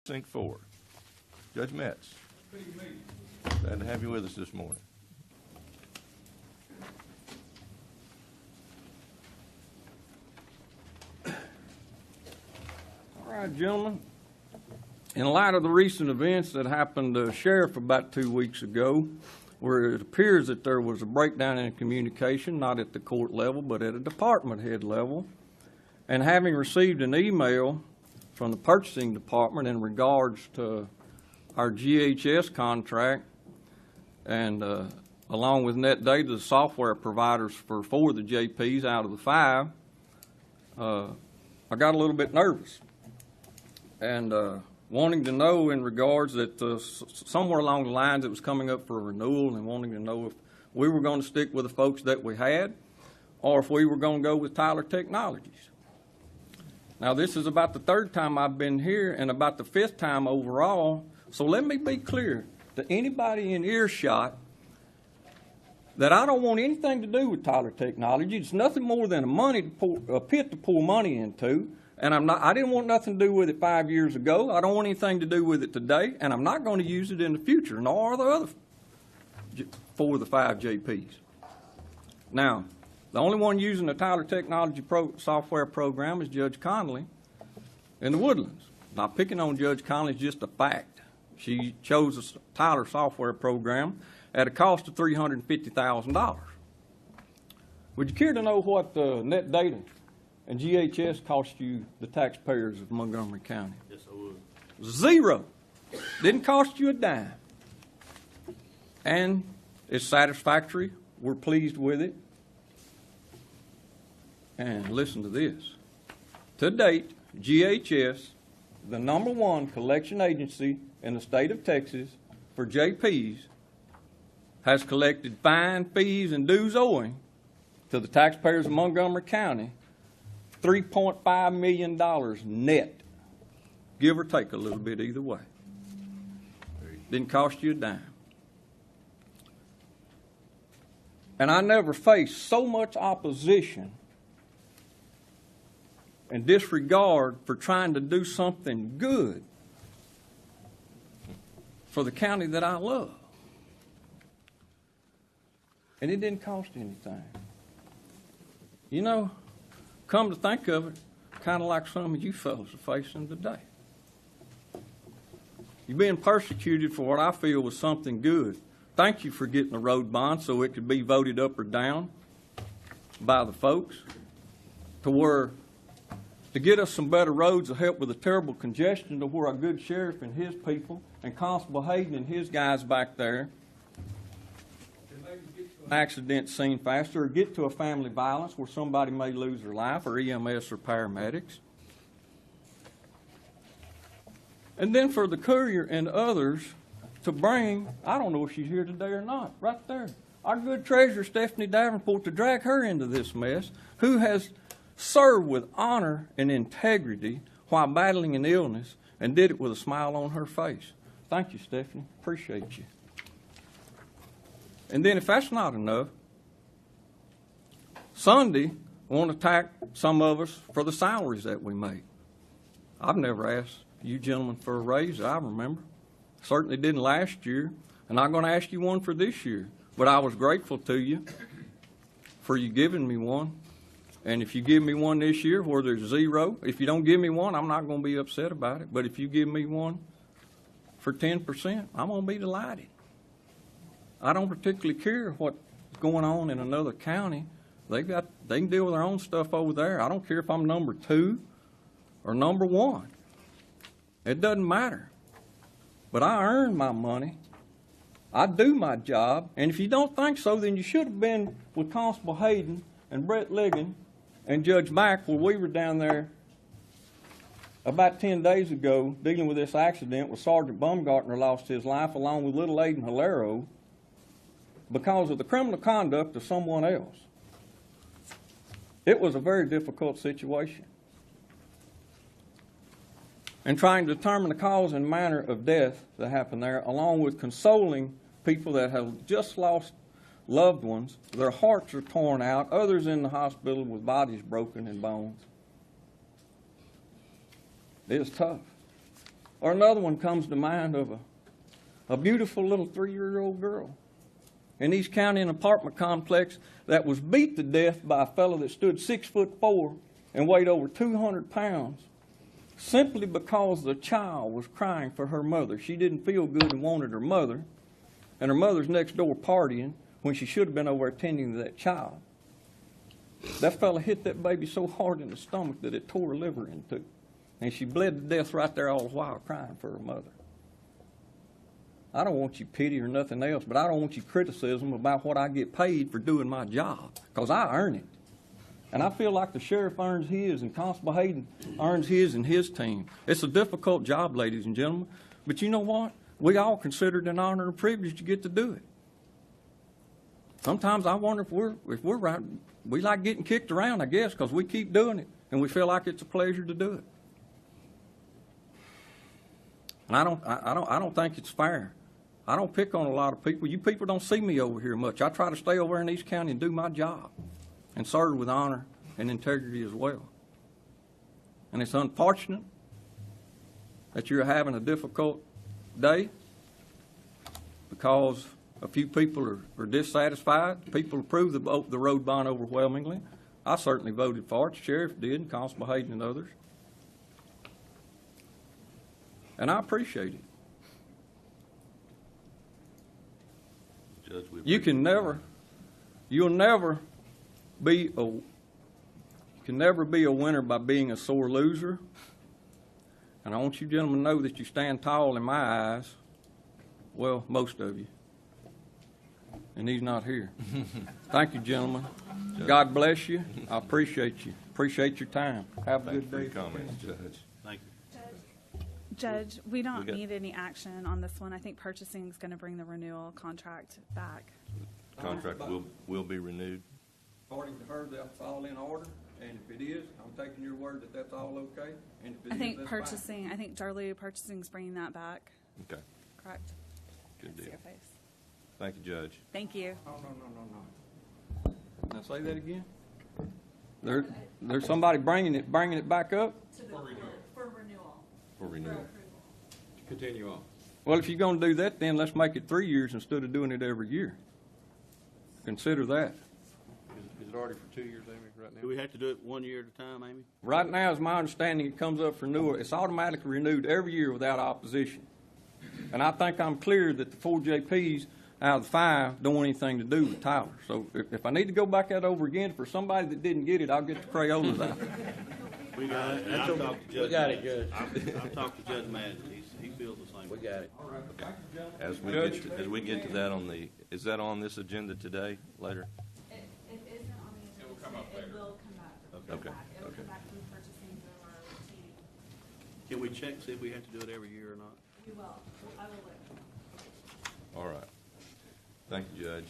Precinct 4. Judge Metz, glad to have you with us this morning. All right, gentlemen. In light of the recent events that happened to Sheriff about 2 weeks ago, where it appears that there was a breakdown in communication, not at the court level, but at a department head level, and having received an email from the purchasing department in regards to our GHS contract and along with net data, the software providers for 4 of the JPs out of the 5, I got a little bit nervous and wanting to know in regards that somewhere along the lines it was coming up for renewal, and wanting to know if we were going to stick with the folks that we had or if we were going to go with Tyler Technologies. Now, this is about the 3rd time I've been here and about the 5th time overall, so let me be clear to anybody in earshot that I don't want anything to do with Tyler Technology. It's nothing more than a pit to pour money into, and I didn't want nothing to do with it 5 years ago. I don't want anything to do with it today, and I'm not going to use it in the future, nor are the other 4 of the 5 JPs. Now, the only one using the Tyler Technology software program is Judge Connolly in the Woodlands. Not picking on Judge Connolly is just a fact. She chose the Tyler software program at a cost of $350,000. Would you care to know what the net data and GHS cost you, the taxpayers of Montgomery County? Yes, I would. 0. Didn't cost you a dime. And it's satisfactory. We're pleased with it. And listen to this. To date, GHS, the #1 collection agency in the state of Texas for JPs, has collected fine, fees, and dues owing to the taxpayers of Montgomery County $3.5 million net, give or take a little bit either way. Didn't cost you a dime. And I never faced so much opposition and disregard for trying to do something good for the county that I love. And it didn't cost anything. You know, come to think of it, kind of like some of you fellows are facing today. You're being persecuted for what I feel was something good. Thank you for getting a road bond so it could be voted up or down by the folks to get us some better roads to help with the terrible congestion, to where our good sheriff and his people and Constable Hayden and his guys back there can maybe get to an accident scene faster, or get to a family violence where somebody may lose their life, or EMS or paramedics. And then for the courier and others to bring, I don't know if she's here today or not, right there, our good treasurer, Stephanie Davenport, to drag her into this mess, who has served with honor and integrity while battling an illness, and did it with a smile on her face. Thank you, Stephanie. Appreciate you. And then if that's not enough, Sunday, I want to attack some of us for the salaries that we make. I've never asked you gentlemen for a raise, I remember. Certainly didn't last year, and I'm going to ask you one for this year. But I was grateful to you for you giving me one. And if you give me one this year where there's 0, if you don't give me one, I'm not going to be upset about it. But if you give me one for 10%, I'm going to be delighted. I don't particularly care what's going on in another county. They can deal with their own stuff over there. I don't care if I'm number 2 or number 1. It doesn't matter. But I earn my money. I do my job. And if you don't think so, then you should have been with Constable Hayden and Brett Ligon and Judge Mack, where we were down there about 10 days ago dealing with this accident where Sergeant Baumgartner lost his life along with little Aiden Hilaro because of the criminal conduct of someone else. It was a very difficult situation. And trying to determine the cause and manner of death that happened there, along with consoling people that have just lost loved ones, their hearts are torn out, others in the hospital with bodies broken and bones. It's tough. Or another one comes to mind of a beautiful little 3-year-old girl in East County, an apartment complex that was beat to death by a fellow that stood 6'4" and weighed over 200 pounds simply because the child was crying for her mother. She didn't feel good and wanted her mother, and her mother's next door partying when she should have been over attending to that child. That fella hit that baby so hard in the stomach that it tore her liver in two, and she bled to death right there all the while crying for her mother. I don't want you pity or nothing else, but I don't want you criticism about what I get paid for doing my job, because I earn it. And I feel like the sheriff earns his, and Constable Hayden earns his and his team. It's a difficult job, ladies and gentlemen, but you know what? We all consider it an honor and a privilege to get to do it. Sometimes I wonder if we're right. We like getting kicked around, I guess, because we keep doing it, and we feel like it's a pleasure to do it. And I don't think it's fair. I don't pick on a lot of people. You people don't see me over here much. I try to stay over in East County and do my job and serve with honor and integrity as well. And it's unfortunate that you're having a difficult day because a few people are dissatisfied. People approve the road bond overwhelmingly. I certainly voted for it. The sheriff did, and Constable Hayden and others. And I appreciate it. Judge, You'll never be a winner by being a sore loser. And I want you gentlemen to know that you stand tall in my eyes. Well, most of you. And he's not here. Thank you, gentlemen. Judge. God bless you. I appreciate you. Appreciate your time. Have a Thank you good for day. your comments, Judge. Thank you. Judge, we don't We got- need any action on this one. I think purchasing is going to bring the renewal contract back. Contract will be renewed. According to her, that's all in order. And if it is, I'm taking your word that that's all okay. And if it I is, think that's fine. purchasing, I think Darley Purchasing is bringing that back, Okay, correct? good I see deal. your face. Thank you, Judge. Thank you. No. Now say that again. There's somebody bringing it back up. For renewal. For renewal. Continue on. Well, if you're going to do that, then let's make it 3 years instead of doing it every year. Consider that. Is it already for 2 years, Amy, right Do now? we have to do it 1 year at a time, Amy? Right now, as my understanding, it comes up for renewal. It's automatically renewed every year without opposition. And I think I'm clear that the 4 JPs out of the 5 don't want anything to do with Tyler. So if I need to go back that over again for somebody that didn't get it, I'll get the Crayolas out. We got it. I've talked to Judge. We got it, Madden. Judge. I've talked to Judge Madden. He feels the same. We got it. As we get to that is that on this agenda today, later? It isn't on the agenda. It will come up later. It will come back. Okay. It will Okay. come back from purchasing through our routine. Can we check, see if we have to do it every year or not? We will. I will look. All right. Thank you, Judge.